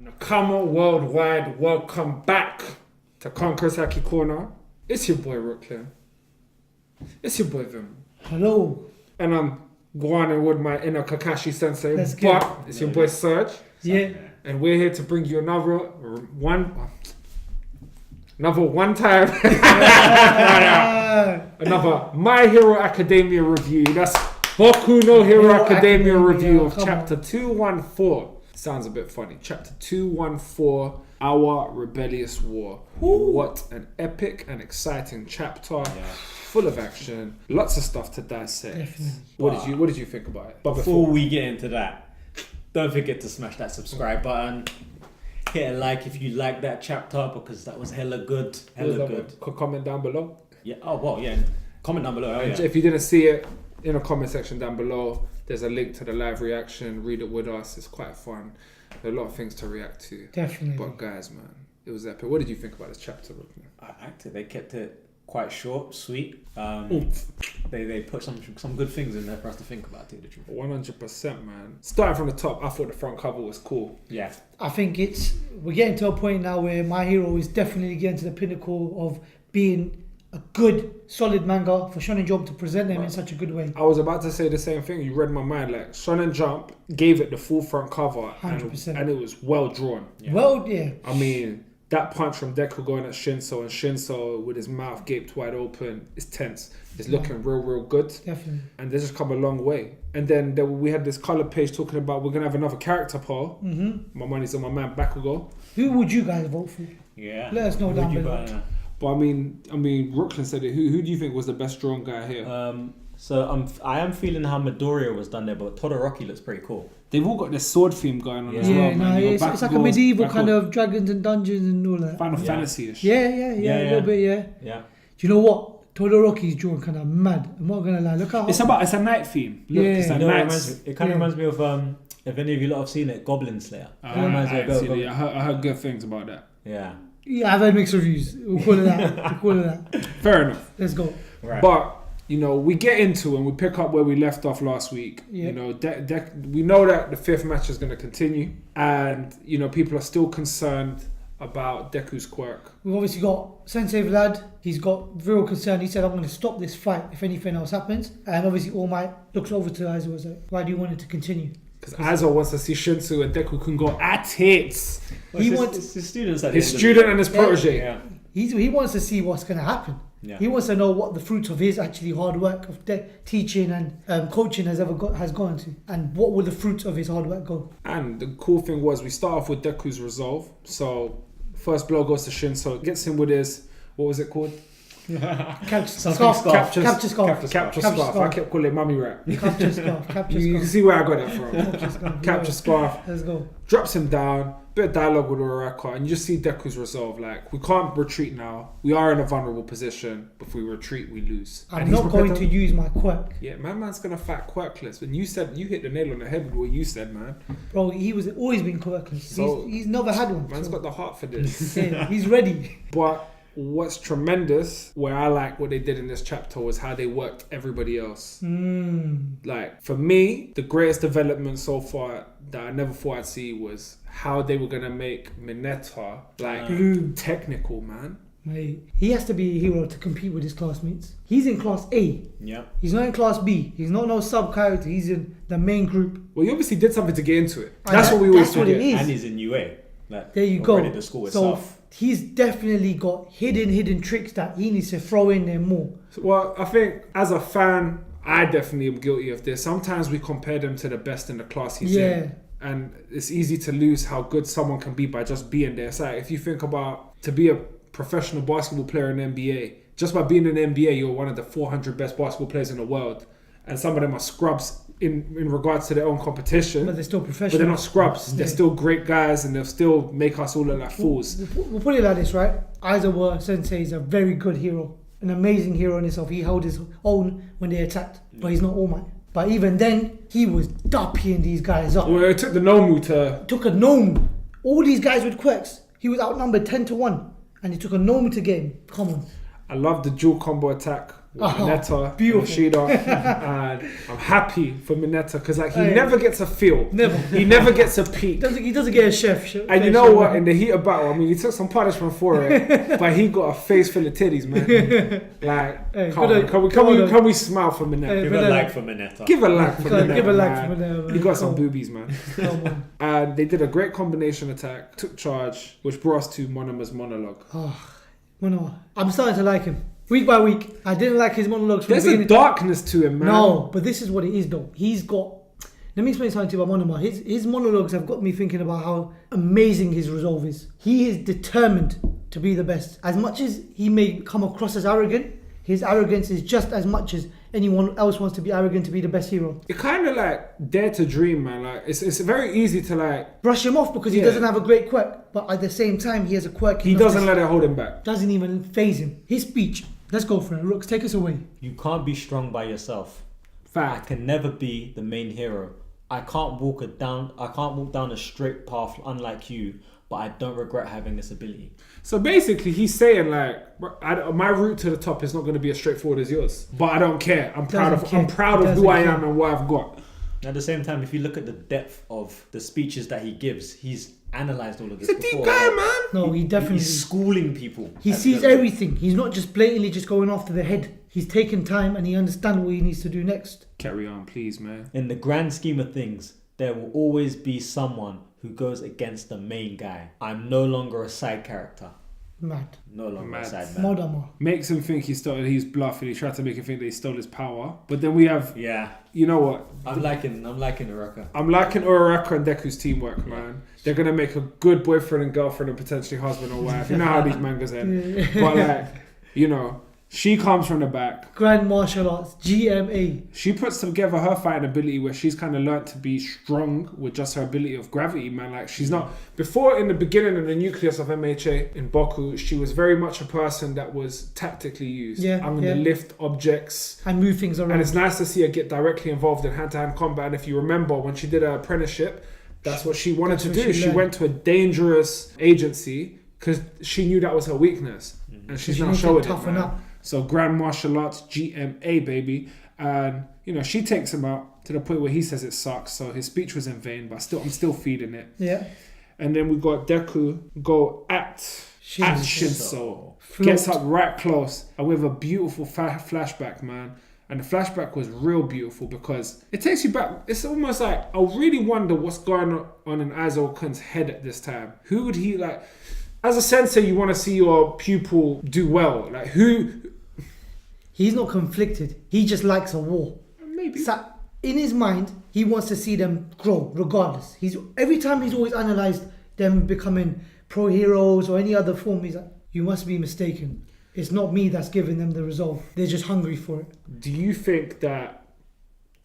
Nakama worldwide, welcome back to Conqueror's Haki Corner. It's your boy Brooklyn. It's your boy Vim. Hello. And I'm going with my inner Kakashi sensei, That's but good. it's your boy Serge. Yeah. And we're here to bring you another one time another My Hero Academia review. That's Boku no Hero Academia review of chapter 214. Sounds a bit funny. Chapter 214, Our Rebellious War. Ooh. What an epic and exciting chapter. Yeah. Full of action, lots of stuff to dissect. Definitely. What did you think about it? But before we get into that, don't forget to smash that subscribe button. Hit a like if you like that chapter because that was hella good. Comment down below. Yeah. Oh well, yeah. Comment down below. Oh, yeah. If you didn't see it, in the comment section down below, there's a link to the live reaction. Read it with us. It's quite fun. There are a lot of things to react to. Definitely. But guys, man, it was epic. What did you think about this chapter, Brooklyn? I liked it. They kept it quite short, sweet. They put some good things in there for us to think about. 100%, man. Starting from the top, I thought the front cover was cool. Yeah. I think we're getting to a point now where My Hero is definitely getting to the pinnacle of being a good, solid manga for Shonen Jump to present them in such a good way. I was about to say the same thing. You read my mind. Like, Shonen Jump gave it the full front cover 100%. and it was well drawn. Yeah. Well, yeah. I mean, that punch from Deku going at Shinso and Shinso with his mouth gaped wide open is tense. It's looking real good. Definitely. And they just come a long way. And then we had this color page talking about we're going to have another character poll. Mm-hmm. My money's on my man Bakugo. Who would you guys vote for? Yeah. Let us know down below. But I mean, Brooklyn said it. Who do you think was the best drawn guy here? I am feeling how Midoriya was done there, but Todoroki looks pretty cool. They've all got this sword theme going on as yeah, well, man. It's like a medieval kind of dragons and dungeons and all that. Final Fantasy-ish. Yeah, a little bit, yeah. Yeah. Do you know what? Todoroki's drawn kind of mad. I'm not gonna lie. Look how it's a night theme. Look, it's a night. It kind of reminds me of if any of you lot have seen it, Goblin Slayer. I heard good things about that. Yeah. Yeah, I've heard mixed reviews. We'll call it that. Fair enough. Let's go. Right. But we get into and we pick up where we left off last week. Yeah. We know that the fifth match is going to continue, and people are still concerned about Deku's quirk. We've obviously got Sensei Vlad. He's got real concern. He said, "I'm going to stop this fight if anything else happens." And obviously, All Might looks over to Aizo and was like, "Why do you want it to continue?" Because Aizo wants to see Shinsu and Deku can go at it. He wants his students. His student and his protege. Yeah. He wants to see what's going to happen. Yeah. He wants to know what the fruits of his actually hard work of teaching and coaching has gone to, and what will the fruits of his hard work go. And the cool thing was we start off with Deku's resolve. So first blow goes to Shinso, gets him with his, what was it called? Capture scarf. I kept calling it mummy rap. Capture scarf. You can see where I got that from. Capture scarf. Let's go. Drops him down. Bit of dialogue with Uraraka, and you just see Deku's resolve. Like, we can't retreat now. We are in a vulnerable position. If we retreat, we lose. I'm not going to use my quirk. Yeah, my man's gonna fight quirkless. When you said you hit the nail on the head with what you said, man. Bro, he was always been quirkless. So, he's never had one. Man's got the heart for this. Yeah, he's ready. But what's tremendous, where I like what they did in this chapter, was how they worked everybody else. Like, for me, the greatest development so far that I never thought I'd see was how they were gonna make Mineta technical, man. Mate, he has to be a hero to compete with his classmates. He's in class A. Yeah. He's not in class B. He's not no sub character. He's in the main group. Well, he obviously did something to get into it. That's what we always forget. That's what it is. And he's in UA. Like, there you go. The school so itself. He's definitely got hidden tricks that he needs to throw in there more. Well, I think as a fan, I definitely am guilty of this. Sometimes we compare them to the best in the class he's in. And it's easy to lose how good someone can be by just being there. It's like, if you think about to be a professional basketball player in the NBA, just by being in the NBA, you're one of the 400 best basketball players in the world. And some of them are scrubs in regards to their own competition. But they're still professional. But they're not scrubs. Yeah. They're still great guys, and they'll still make us all look like fools. We'll put it like this, right? Aizawa Sensei is a very good hero. An amazing hero in himself. He held his own when they attacked. But he's not All Might. But even then, he was duppying these guys up. Well, it took the Nomu to... Took a Nomu. All these guys with quirks. He was outnumbered 10-1. And he took a Nomu to get him. Come on. I love the dual combo attack Mineta, beautiful. Yoshida, and I'm happy for Mineta because like he Hey. never gets a feel. Never. He never gets a peak. He doesn't get a chef. And you know what? In the heat of battle, I mean, he took some punishment for it, but he got a face full of titties, man. Like, Hey, can we smile for Mineta? Hey, Give but a like for Mineta. Give a like for Mineta. Give a like man. for Mineta, man. He got some Come on. boobies, man. Come on. And they did a great combination attack, took charge, which brought us to Monama's monologue. Monoa. I'm starting to like him. Week by week. I didn't like his monologues from There's the a beginning. darkness to him, man. No, but this is what it is though. He's got... Let me explain something to you about Monoma. His monologues have got me thinking about how amazing his resolve is. He is determined to be the best. As much as he may come across as arrogant, his arrogance is just as much as anyone else wants to be arrogant to be the best hero. It kind of like dare to dream, man. Like it's very easy to like Brush him off because he Yeah. doesn't have a great quirk, but at the same time he has a quirk. he doesn't let it hold him back. Doesn't even phase him. His speech. Let's go for it. Rooks, take us away. You can't be strong by yourself. I Fact. can never be the main hero. I can't walk down a straight path unlike you, but I don't regret having this ability. So basically, he's saying like, my route to the top is not going to be as straightforward as yours, but I don't care. I'm proud of who I am and what I've got. At the same time, if you look at the depth of the speeches that he gives, he's analysed all of this He's a deep before. guy, man. No, he definitely... He's schooling people. He at sees the- everything. He's not just blatantly just going after the head. He's taking time and he understands what he needs to do next. Carry on, please, man. In the grand scheme of things, there will always be someone who goes against the main guy. I'm no longer a side character. Mad. No longer Mad. a side man. Modama. Makes him think he's bluffing. He tried to make him think that he stole his power. But then we have, Yeah, you know what? I'm liking Uraka. I'm liking Uraraka and Deku's teamwork, man. They're gonna make a good boyfriend and girlfriend and potentially husband or wife. You know how these mangas end. But like, you know, she comes from the back. Grand Martial Arts. GMA. She puts together her fighting ability where she's kind of learnt to be strong with just her ability of gravity, man. Like she's not... Before, in the beginning of the nucleus of MHA in Boku, she was very much a person that was tactically used. Yeah, I'm going to lift objects. And move things around. And it's nice to see her get directly involved in hand-to-hand combat. And if you remember, when she did her apprenticeship, that's what she wanted to do. She went to a dangerous agency because she knew that was her weakness. And she's now showing it, toughen man. up. So Grand Martial Arts, GMA, baby. And, you know, she takes him out to the point where he says it sucks. So his speech was in vain, but I'm still feeding it. Yeah. And then we got Deku go at Shinso. Gets up right close. And with a beautiful flashback, man. And the flashback was real beautiful because it takes you back. It's almost like, I really wonder what's going on in Aizo Kun's head at this time. Who would he like... As a sensei, you want to see your pupil do well. Like who... He's not conflicted. He just likes a war. Maybe. So in his mind, he wants to see them grow regardless. Every time he's always analysed them becoming pro heroes or any other form, he's like, you must be mistaken. It's not me that's giving them the resolve. They're just hungry for it. Do you think that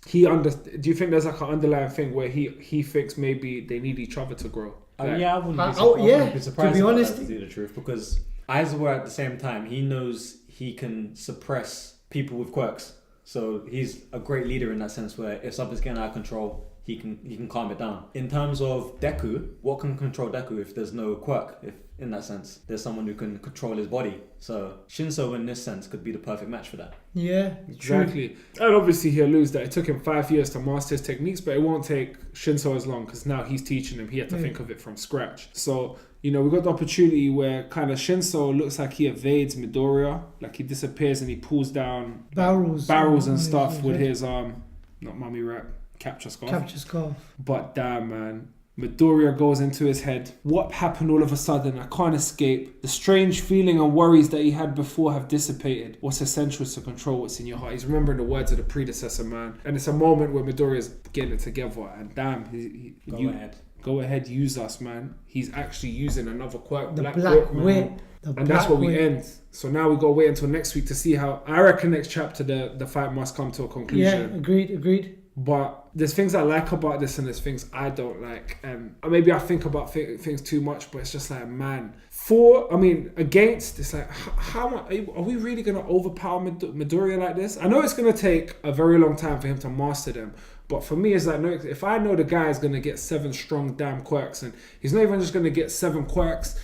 do you think there's like an underlying thing where he thinks maybe they need each other to grow? Like, Yeah, I wouldn't be surprised. To be about honest, that, to tell you the truth, because Aizawa at the same time, he knows he can suppress people with quirks. So he's a great leader in that sense, where if something's getting out of control, he can calm it down. In terms of Deku, what can control Deku if there's no quirk? If in that sense, there's someone who can control his body. So Shinso, in this sense, could be the perfect match for that. Yeah, exactly. And obviously he'll lose that. It took him 5 years to master his techniques, but it won't take Shinso as long because now he's teaching him. He had to think of it from scratch. So, you know, we got the opportunity where kind of Shinso looks like he evades Midoriya. Like he disappears and he pulls down barrels and stuff with his, not mummy wrap, capture scarf. But damn, man. Midoriya goes into his head. What happened all of a sudden? I can't escape. The strange feeling and worries that he had before have dissipated. What's essential is to control what's in your heart. He's remembering the words of the predecessor, man. And it's a moment where Midoriya's getting it together. And damn, go ahead, use us, man. He's actually using another quirk, Black Whip. And that's where we end. So now we got to wait until next week to see how... I reckon next chapter, the fight must come to a conclusion. Yeah, agreed. But there's things I like about this and there's things I don't like. Maybe I think about things too much, but it's just like, man. Against, it's like, how are we really going to overpower Midoriya like this? I know it's going to take a very long time for him to master them. But for me, it's like, no, if I know the guy is going to get 7 strong damn quirks and he's not even just going to get 7 quirks,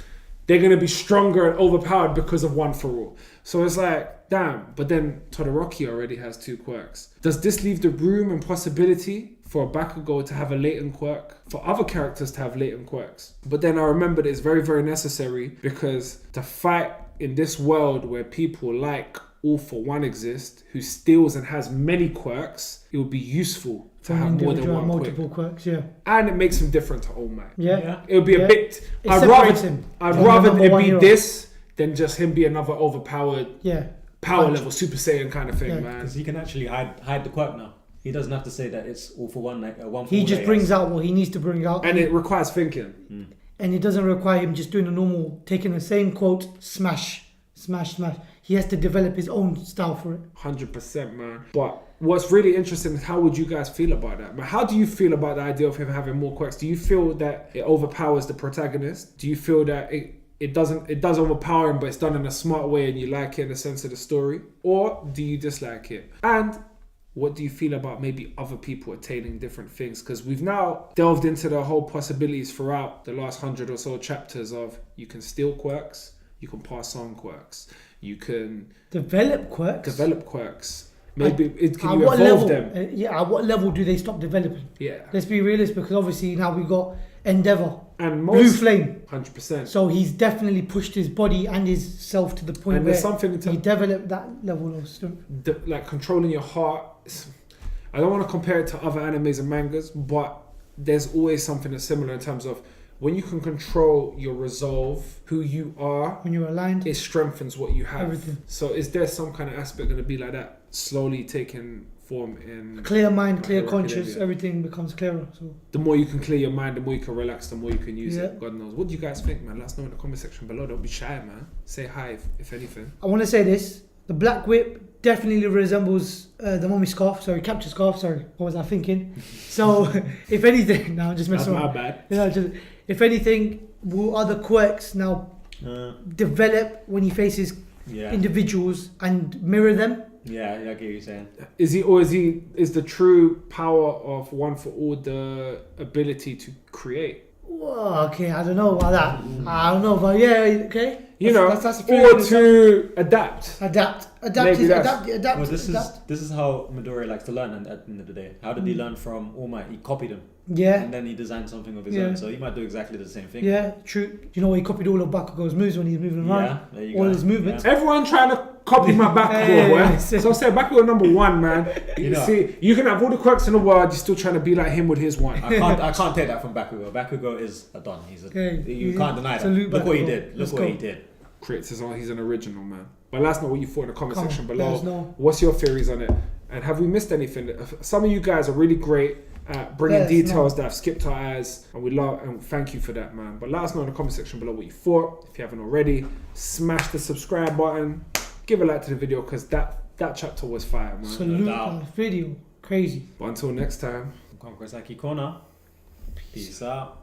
they're going to be stronger and overpowered because of One for All. So it's like, damn. But then Todoroki already has 2 quirks. Does this leave the room and possibility for a Bakugo to have a latent quirk, for other characters to have latent quirks? But then I remembered it's very, very necessary, because to fight in this world where people like All for One exist, who steals and has many quirks, it would be useful to have more than one multiple quirks, yeah. And it makes him different to All Might. Yeah. It would be a bit... I'd rather it be this than just him be another overpowered power level Super Saiyan kind of thing, man. Because he can actually hide the quirk now. He doesn't have to say that it's All for One, like one for He all just brings out what he needs to bring out. And it requires thinking. And it doesn't require him just doing a normal, taking the same quote, smash. He has to develop his own style for it. 100%, man. But what's really interesting is how would you guys feel about that? Man, how do you feel about the idea of him having more quirks? Do you feel that it overpowers the protagonist? Do you feel that it does overpower him, but it's done in a smart way and you like it in the sense of the story? Or do you dislike it? And what do you feel about maybe other people attaining different things? Because we've now delved into the whole possibilities throughout the last 100 or so chapters of you can steal quirks, you can pass on quirks, you can develop quirks. Maybe can you evolve them? At what level do they stop developing? Yeah. Let's be realistic, because obviously now we've got Endeavor and Blue Flame. 100%. So he's definitely pushed his body and his self to the point and where something he developed that level of strength. Like controlling your heart. I don't want to compare it to other animes and mangas, but there's always something that's similar in terms of when you can control your resolve, who you are, when you're aligned, it strengthens what you have. Everything. So is there some kind of aspect going to be like that, slowly taking form in... Clear mind, clear conscience, everything becomes clearer. So the more you can clear your mind, the more you can relax, the more you can use it. God knows. What do you guys think, man? Let us know in the comment section below. Don't be shy, man. Say hi, if anything. I want to say this. The Black Whip definitely resembles the Mommy Scarf. Sorry, Capture Scarf. Sorry, what was I thinking? So, if anything... No, I'm just messing around. That's my bad. If anything, will other quirks now develop when he faces individuals and mirror them? Yeah, I get what you're saying. Is the true power of One for All the ability to create? Well, okay, I don't know about that. I don't know, but yeah, okay. That's or to adapt. Adapt. Well, this is how Midori likes to learn at the end of the day. How did he learn from All Might? He copied him. Yeah. And then he designed something of his own. So he might do exactly the same thing. Yeah, true. You know, he copied all of Bakugo's moves when he's moving around. Yeah, there you all go. his movements. Yeah. Everyone trying to copy my Bakugo, boy. So I said Bakugo number 1, man. See, you can have all the quirks in the world, you're still trying to be like him with his one. I can't take that from Bakugo. Bakugo is a don. You can't deny that. Look what he did. Look what he did. Creates his own. He's an original, man. But let us know what you thought in the comment section below. What's your theories on it? And have we missed anything? Some of you guys are really great at bringing details that have skipped our eyes, and we love and thank you for that, man. But let us know in the comment section below what you thought. If you haven't already, smash the subscribe button, give a like to the video, because that chapter was fire, man. Salute that video, crazy. But until next time, Haki Corner. Peace out.